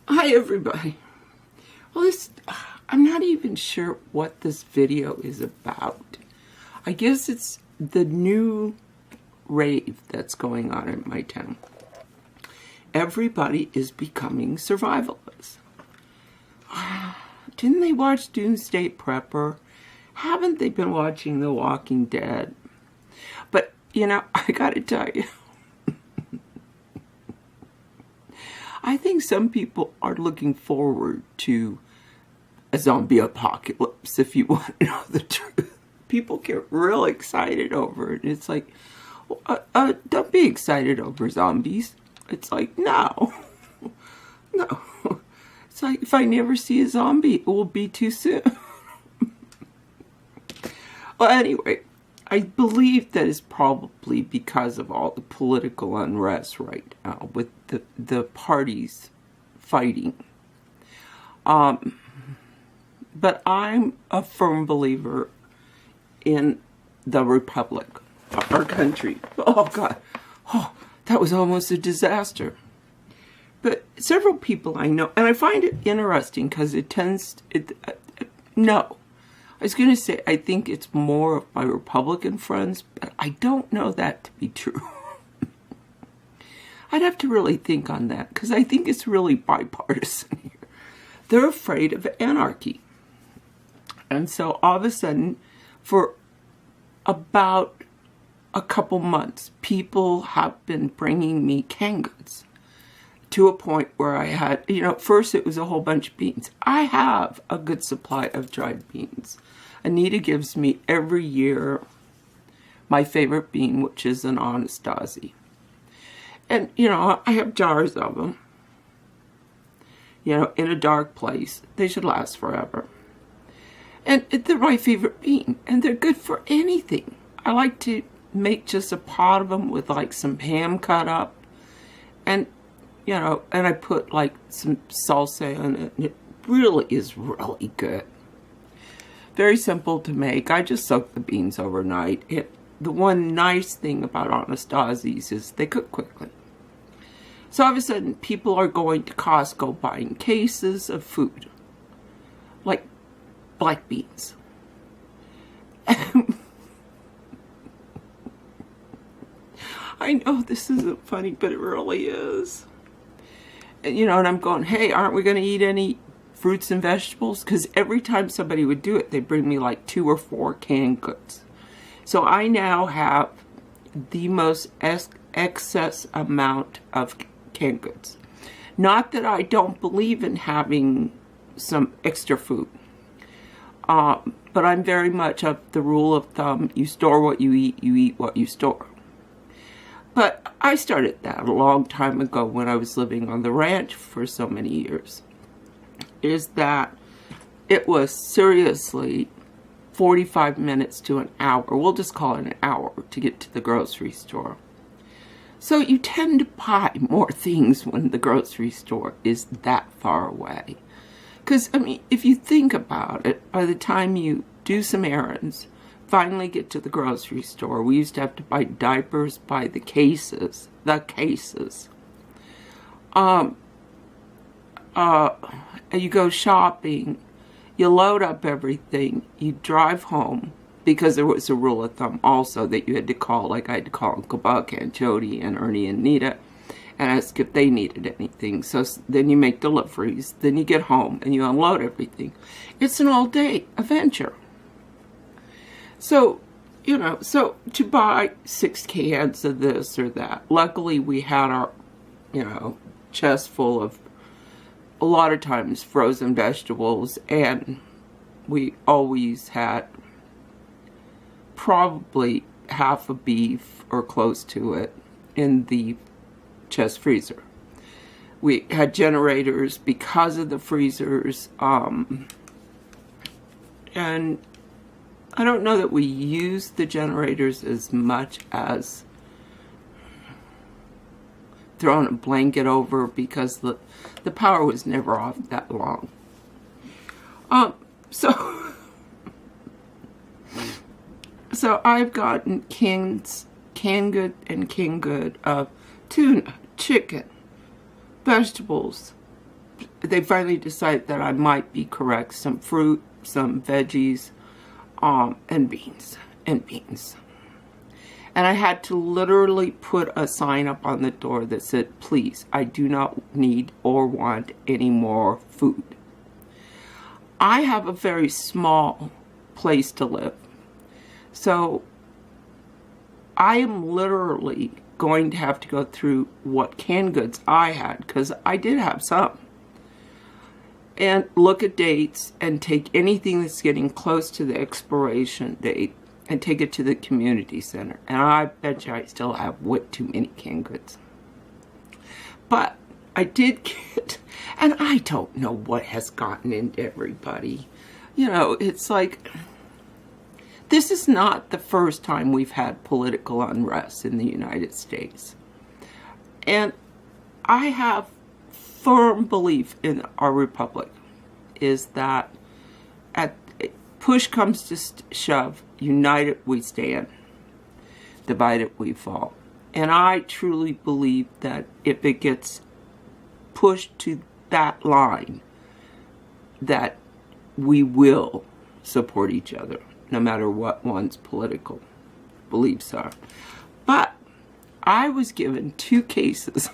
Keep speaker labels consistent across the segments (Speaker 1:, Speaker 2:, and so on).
Speaker 1: Hi everybody. Well, I'm not even sure what this video is about. I guess it's the new rave that's going on in my town. Everybody is becoming survivalists. Didn't they watch Doomsday Prepper? Haven't they been watching The Walking Dead? But, you know, I gotta tell you, I think some people are looking forward to a zombie apocalypse, if you want to know the truth. People get real excited over it. It's like, don't be excited over zombies. It's like, no. No. It's like, if I never see a zombie, it will be too soon. Well, anyway, I believe that is probably because of all the political unrest right now with the parties fighting. But I'm a firm believer in the Republic, our country. Oh, God. Oh, that was almost a disaster. But several people I know, and I find it interesting because it tends, no. I was going to say, I think it's more of my Republican friends, but I don't know that to be true. I'd have to really think on that, because I think it's really bipartisan here. They're afraid of anarchy. And so all of a sudden, for about a couple months, people have been bringing me canned goods to a point where I had, you know, first it was a whole bunch of beans. I have a good supply of dried beans. Anita gives me every year my favorite bean, which is an Anastasia. And, you know, I have jars of them, you know, in a dark place. They should last forever. And they're my favorite bean, and they're good for anything. I like to make just a pot of them with like some ham cut up, and you know, and I put like some salsa in it, and it really is really good. Very simple to make. I just soak the beans overnight. The one nice thing about Anastasias is they cook quickly. So all of a sudden, people are going to Costco buying cases of food, like black beans. I know this isn't funny, but it really is. And, you know, and I'm going, hey, aren't we going to eat any fruits and vegetables? Because every time somebody would do it, they'd bring me like 2 or 4 canned goods. So I now have the most excess amount of canned goods. Not that I don't believe in having some extra food. But I'm very much of the rule of thumb, you store what you eat what you store. But I started that a long time ago when I was living on the ranch for so many years. Is that it was seriously 45 minutes to an hour. We'll just call it an hour to get to the grocery store. So you tend to buy more things when the grocery store is that far away. Because, I mean, if you think about it, by the time you do some errands, finally get to the grocery store, we used to have to buy diapers by the cases. And you go shopping, you load up everything, you drive home, because there was a rule of thumb also that you had to call, like I had to call Uncle Buck and Jody and Ernie and Nita and ask if they needed anything. So then you make deliveries, then you get home and you unload everything. It's an all-day adventure. So, you know, so to buy 6 cans of this or that, luckily we had our, you know, chest full of, a lot of times, frozen vegetables, and we always had probably half a beef or close to it in the chest freezer. We had generators because of the freezers, and I don't know that we used the generators as much as throwing a blanket over, because the power was never off that long. So I've gotten canned good of tuna, chicken, vegetables, they finally decided that I might be correct. Some fruit, some veggies, and beans. And I had to literally put a sign up on the door that said, please, I do not need or want any more food. I have a very small place to live. So I am literally going to have to go through what canned goods I had, because I did have some, and look at dates and take anything that's getting close to the expiration date and take it to the community center. And I bet you I still have way too many canned goods. But I did get, and I don't know what has gotten into everybody. You know, it's like, this is not the first time we've had political unrest in the United States. And I have firm belief in our republic is that at push comes to shove, united we stand, divided we fall. And I truly believe that if it gets pushed to that line, that we will support each other, no matter what one's political beliefs are. But I was given 2 cases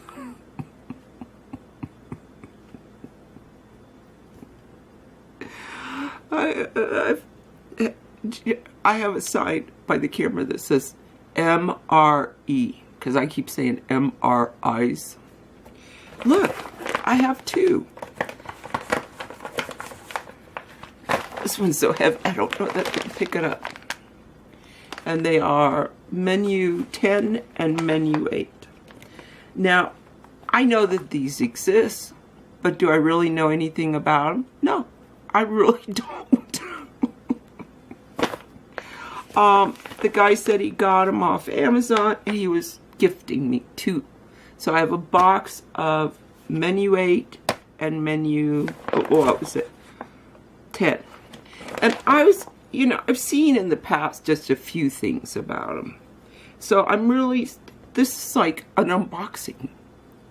Speaker 1: I have a sign by the camera that says MRE, because I keep saying MRIs. Look, I have 2. This one's so heavy, I don't know that I can pick it up. And they are menu 10 and menu 8. Now, I know that these exist, but do I really know anything about them? No, I really don't. The guy said he got them off Amazon and he was gifting me 2. So I have a box of menu 8 and menu, what was it? 10. And I was, you know, I've seen in the past just a few things about them. So I'm really, this is like an unboxing.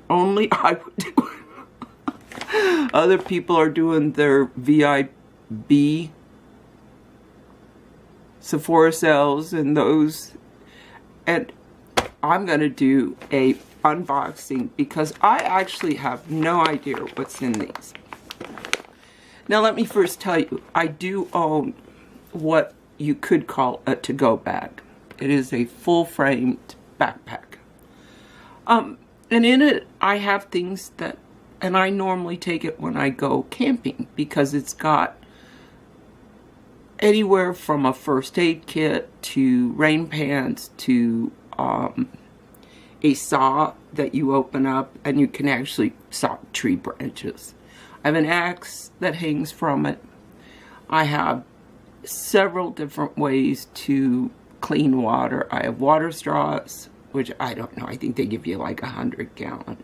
Speaker 1: Only I would do it. Other people are doing their VIB Sephora sales and those. And I'm going to do a unboxing because I actually have no idea what's in these. Now let me first tell you, I do own what you could call a to-go bag. It is a full-framed backpack. And in it, I have things that, and I normally take it when I go camping because it's got anywhere from a first aid kit to rain pants to a saw that you open up and you can actually saw tree branches. I have an axe that hangs from it. I have several different ways to clean water. I have water straws, which I don't know, I think they give you like 100 gallon.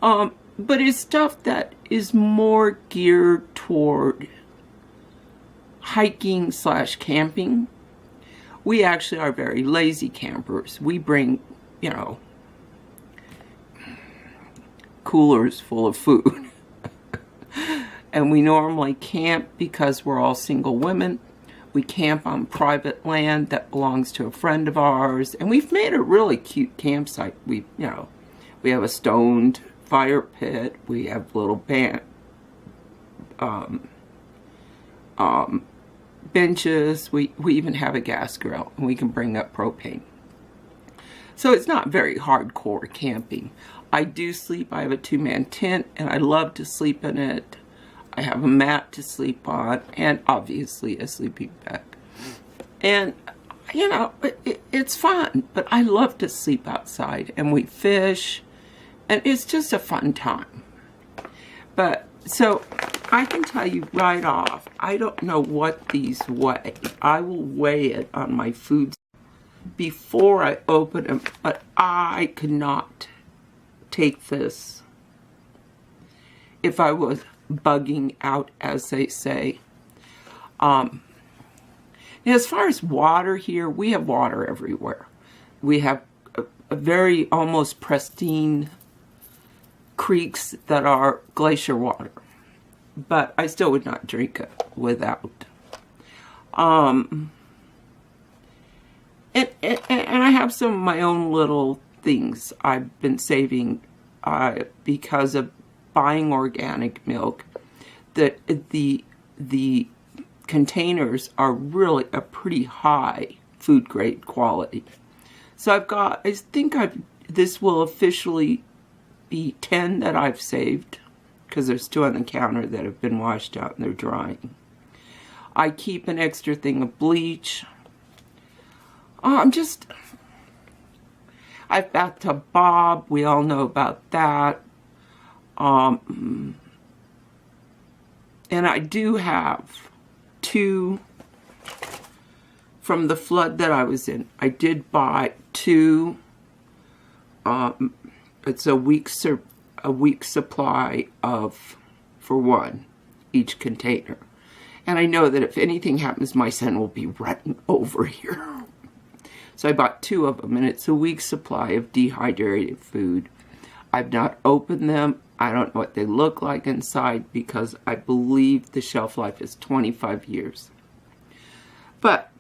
Speaker 1: But it's stuff that is more geared toward hiking / camping. We actually are very lazy campers. We bring, you know, coolers full of food. And we normally camp because we're all single women. We camp on private land that belongs to a friend of ours. And we've made a really cute campsite. We have a stoned fire pit. We have little benches. We even have a gas grill, and we can bring up propane. So it's not very hardcore camping. I do sleep. I have a 2-man tent, and I love to sleep in it. I have a mat to sleep on, and obviously a sleeping bag. And, you know, it's fun, but I love to sleep outside, and we fish, and it's just a fun time. But, so, I can tell you right off, I don't know what these weigh. I will weigh it on my food before I open them, but I could not take this if I was bugging out, as they say. As far as water here, we have water everywhere. We have a very almost pristine creeks that are glacier water. But I still would not drink it without. And I have some of my own little things I've been saving because of buying organic milk. That the containers are really a pretty high food grade quality. So I think this will officially be 10 that I've saved, because there's 2 on the counter that have been washed out and they're drying. I keep an extra thing of bleach. I've bathtub Bob. We all know about that. And I do have 2 from the flood that I was in. I did buy 2. It's a week's supply for 1 each container. And I know that if anything happens, my son will be running over here. So I bought 2 of them, and it's a week's supply of dehydrated food. I've not opened them. I don't know what they look like inside, because I believe the shelf life is 25 years. But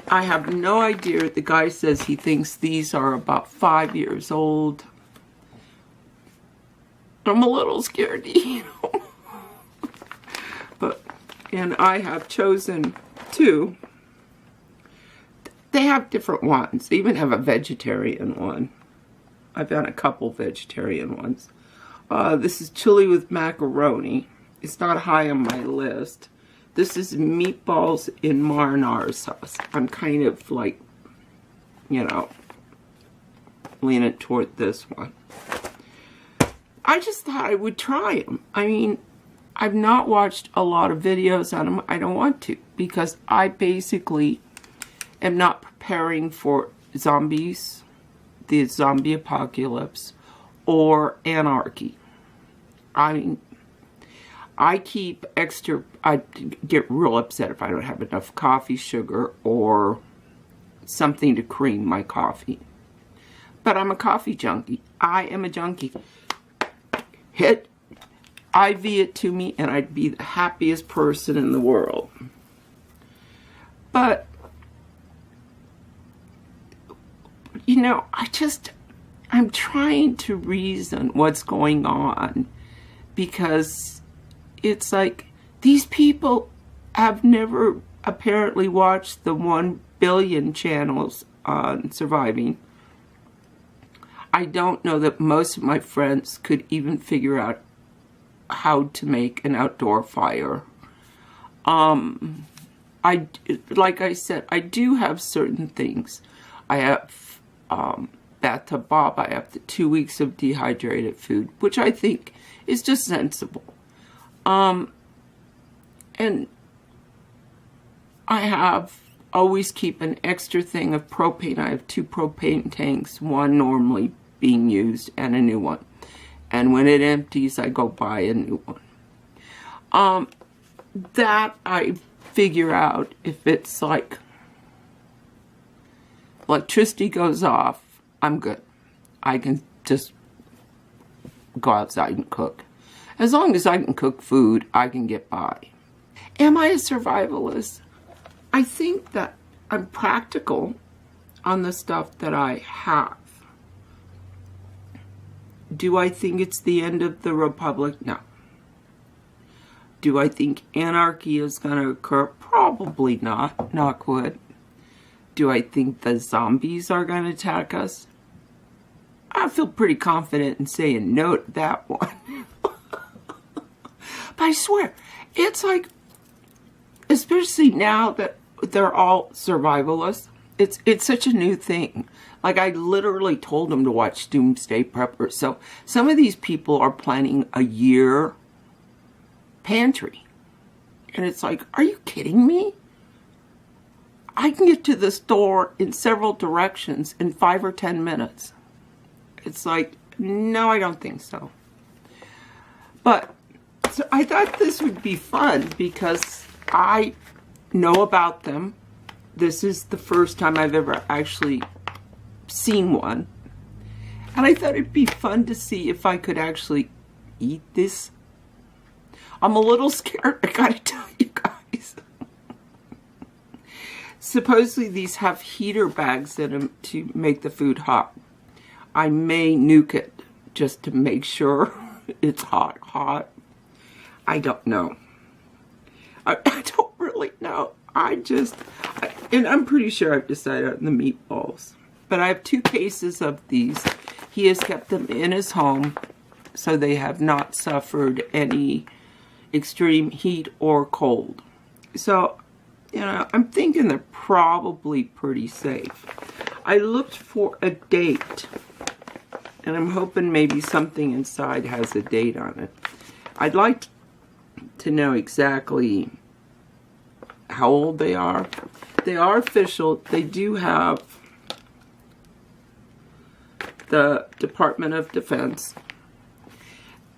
Speaker 1: I have no idea. The guy says he thinks these are about 5 years old. I'm a little scared to eat them. And I have chosen 2. They have different ones. They even have a vegetarian one. I've done a couple vegetarian ones. This is chili with macaroni. It's not high on my list. This is meatballs in marinara sauce. I'm kind of like, leaning toward this one. I just thought I would try them. I mean, I've not watched a lot of videos on them. I don't want to, because I basically am not preparing for zombies, the zombie apocalypse, or anarchy. I mean, I keep extra. I get real upset if I don't have enough coffee sugar or something to cream my coffee. But I'm a coffee junkie. I am a junkie. IV it to me and I'd be the happiest person in the world. But, I'm trying to reason what's going on, because it's like these people have never apparently watched the 1 billion channels on surviving. I don't know that most of my friends could even figure out how to make an outdoor fire. Like I said, I do have certain things. I have bathtub Bob. I have the 2 weeks of dehydrated food, which I think is just sensible. And I always keep an extra thing of propane. I have 2 propane tanks, 1 normally being used and a new one. And when it empties, I go buy a new one. That I figure out if it's like electricity goes off, I'm good. I can just go outside and cook. As long as I can cook food, I can get by. Am I a survivalist? I think that I'm practical on the stuff that I have. Do I think it's the end of the republic? No. Do I think anarchy is going to occur? Probably not. Knock wood. Do I think the zombies are going to attack us? I feel pretty confident in saying no to that one. But I swear, it's like, especially now that they're all survivalists, it's such a new thing. Like, I literally told them to watch Doomsday Preppers. So some of these people are planning a year pantry. And it's like, are you kidding me? I can get to the store in several directions in 5 or 10 minutes. It's like, no, I don't think so. But so I thought this would be fun because I know about them. This is the first time I've ever actually seen one. And I thought it'd be fun to see if I could actually eat this. I'm a little scared, I gotta tell you guys. Supposedly these have heater bags in them to make the food hot. I may nuke it just to make sure it's hot. I don't know. I don't really know. And I'm pretty sure I've decided on the meatballs. But I have 2 cases of these. He has kept them in his home, so they have not suffered any extreme heat or cold. So, you know, I'm thinking they're probably pretty safe. I looked for a date, and I'm hoping maybe something inside has a date on it. I'd like to know exactly how old they are. They are official. They do have the Department of Defense.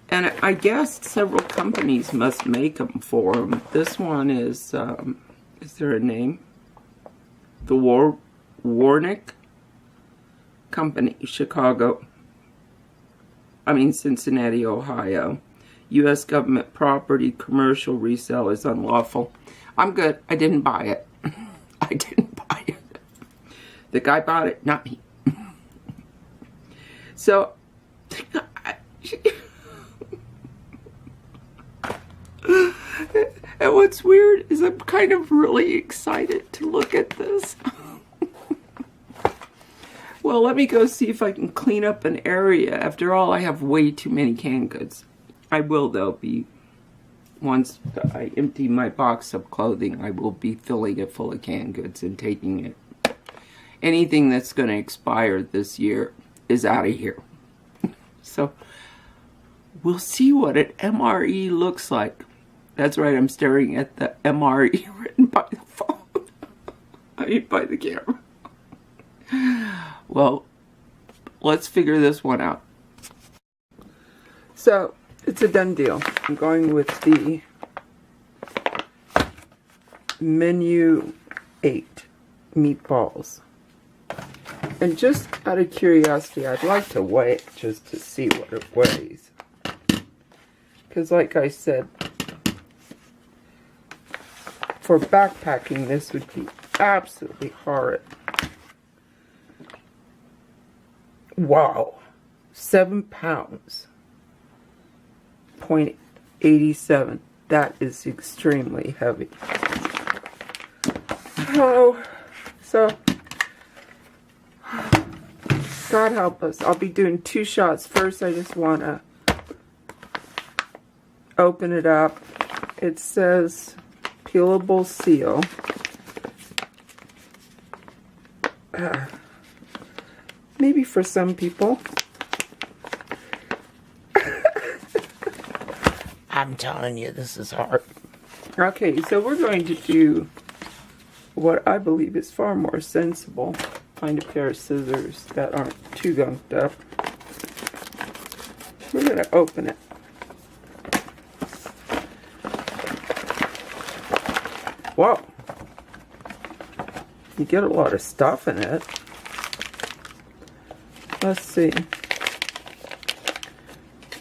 Speaker 1: And I guess several companies must make them for them. This one is there a name? The Warnick Company, Cincinnati, Ohio. U.S. government property, commercial resale is unlawful. I'm good. I didn't buy it. I didn't buy it. The guy bought it, not me. So, and what's weird is I'm kind of really excited to look at this. Well, let me go see if I can clean up an area. After all, I have way too many canned goods. I will, though, once I empty my box of clothing, I will be filling it full of canned goods and taking it. Anything that's going to expire this year is out of here. So, we'll see what an MRE looks like. That's right, I'm staring at the MRE written by the phone. By the camera. Well, let's figure this one out. So, it's a done deal. I'm going with the Menu 8 meatballs. And just out of curiosity, I'd like to weigh it just to see what it weighs. Because like I said, for backpacking, this would be absolutely horrid. Wow. 7 pounds. 0.87. That is extremely heavy. Oh, so God help us. I'll be doing 2 shots. First, I just want to open it up. It says peelable seal. Maybe for some people. I'm telling you, this is hard. Okay, so we're going to do what I believe is far more sensible. Find a pair of scissors that aren't too gunked up. We're going to open it. Whoa. You get a lot of stuff in it. Let's see.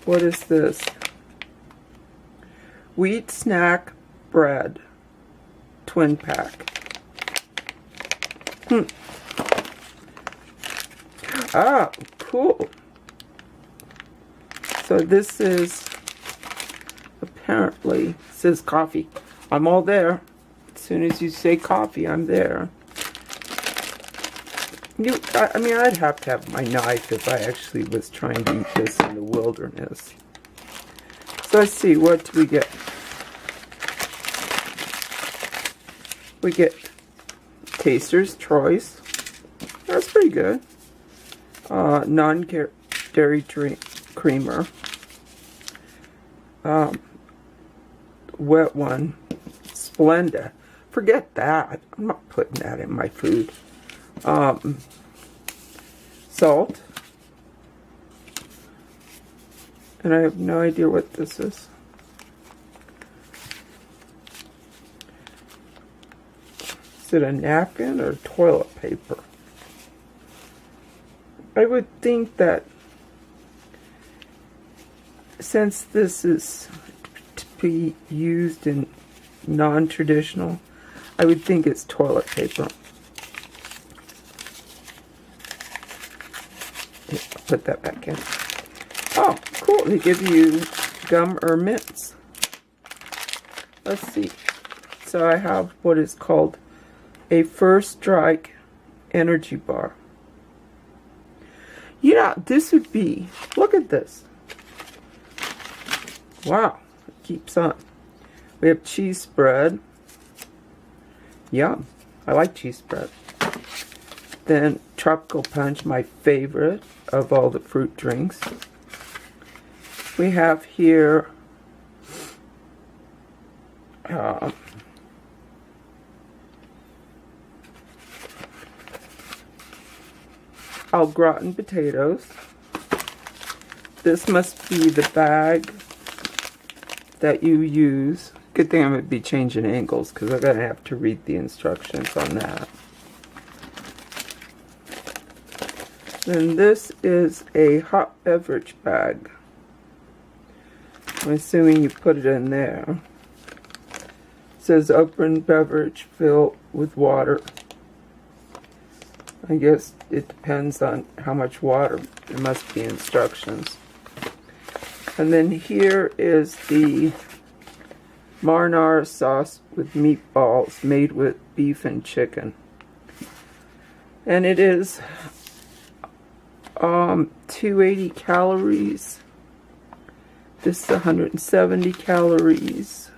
Speaker 1: What is this? Wheat snack bread. Twin pack. Ah, cool. So this is apparently says coffee. I'm all there. As soon as you say coffee, I'm there. I mean, I'd have to have my knife if I actually was trying to eat this in the wilderness. So let's see, what do we get? We get Taster's Choice. That's pretty good. Non-dairy creamer. Wet one. Splenda. Forget that. I'm not putting that in my food. Salt. And I have no idea what this is. Is it a napkin or toilet paper? I would think that since this is to be used in non-traditional, I would think it's toilet paper. Put that back in. Oh, cool. They give you gum or mints. Let's see. So I have what is called a First Strike energy bar. You know, this would be, look at this. Wow, it keeps on. We have cheese spread. Yum, I like cheese spread. Then tropical punch, my favorite of all the fruit drinks. We have here au gratin potatoes. This must be the bag that you use. Good thing I'm going to be changing angles because I'm going to have to read the instructions on that. Then this is a hot beverage bag. I'm assuming you put it in there. It says open beverage filled with water. I guess it depends on how much water. There must be instructions. And then here is the marinara sauce with meatballs made with beef and chicken. And it is 280 calories. This is 170 calories.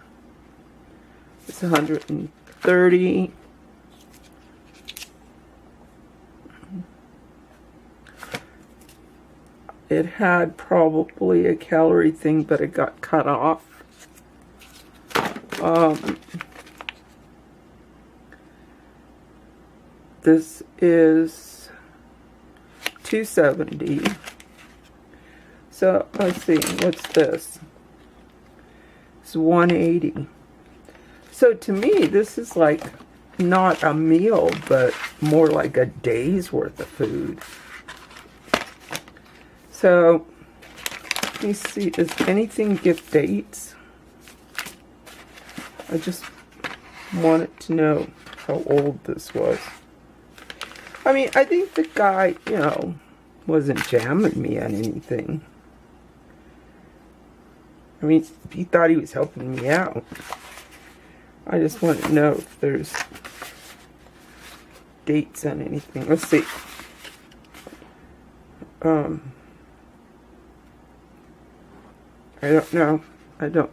Speaker 1: It's 130. It had probably a calorie thing, but it got cut off. This is 270. So let's see, what's this? It's 180. So to me, this is like not a meal, but more like a day's worth of food. So let me see, does anything give dates? I just wanted to know how old this was. I mean, I think the guy, you know, wasn't jamming me on anything. I mean, he thought he was helping me out. I just want to know if there's dates on anything. Let's see. I don't know. I don't.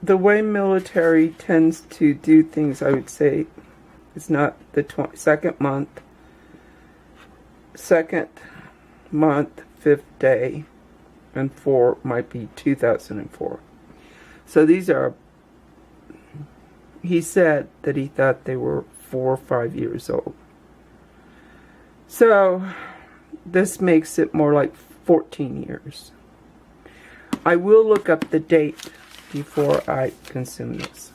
Speaker 1: The way military tends to do things, I would say, it's not the second month, 5th day, and 4 might be 2004. So these are, he said that he thought they were 4 or 5 years old. So this makes it more like 14 years. I will look up the date before I consume this.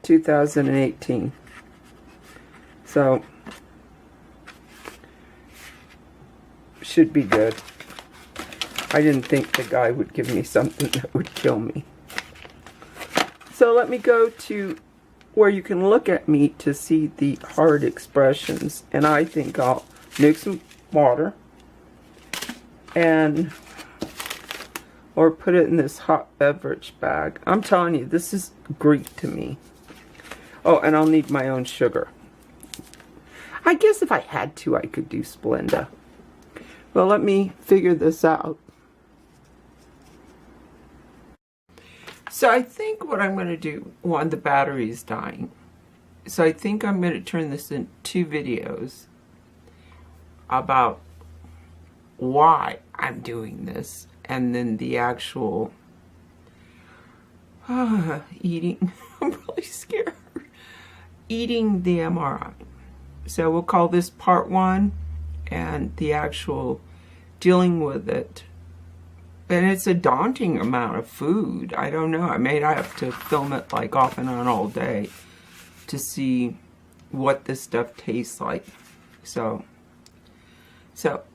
Speaker 1: 2018. So should be good. I didn't think the guy would give me something that would kill me. So let me go to where you can look at meat to see the hard expressions. And I think I'll mix some water and or put it in this hot beverage bag. I'm telling you, this is Greek to me. Oh, and I'll need my own sugar. I guess if I had to, I could do Splenda. Well, let me figure this out. So I think what I'm going to do, one, the battery is dying. So I think I'm going to turn this into 2 videos about why I'm doing this. And then the actual eating. I'm really scared. Eating the MRE. So we'll call this part 1, and the actual dealing with it And it's a daunting amount of food. I don't know. I may have to film it like off and on all day to see what this stuff tastes like. So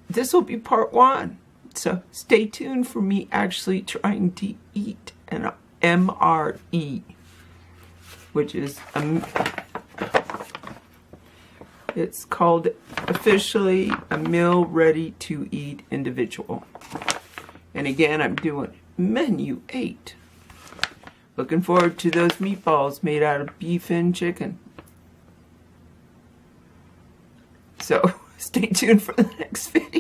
Speaker 1: this will be part 1. So stay tuned for me actually trying to eat an MRE, which is it's called officially a meal ready to eat individual. And again, I'm doing menu 8. Looking forward to those meatballs made out of beef and chicken. So stay tuned for the next video.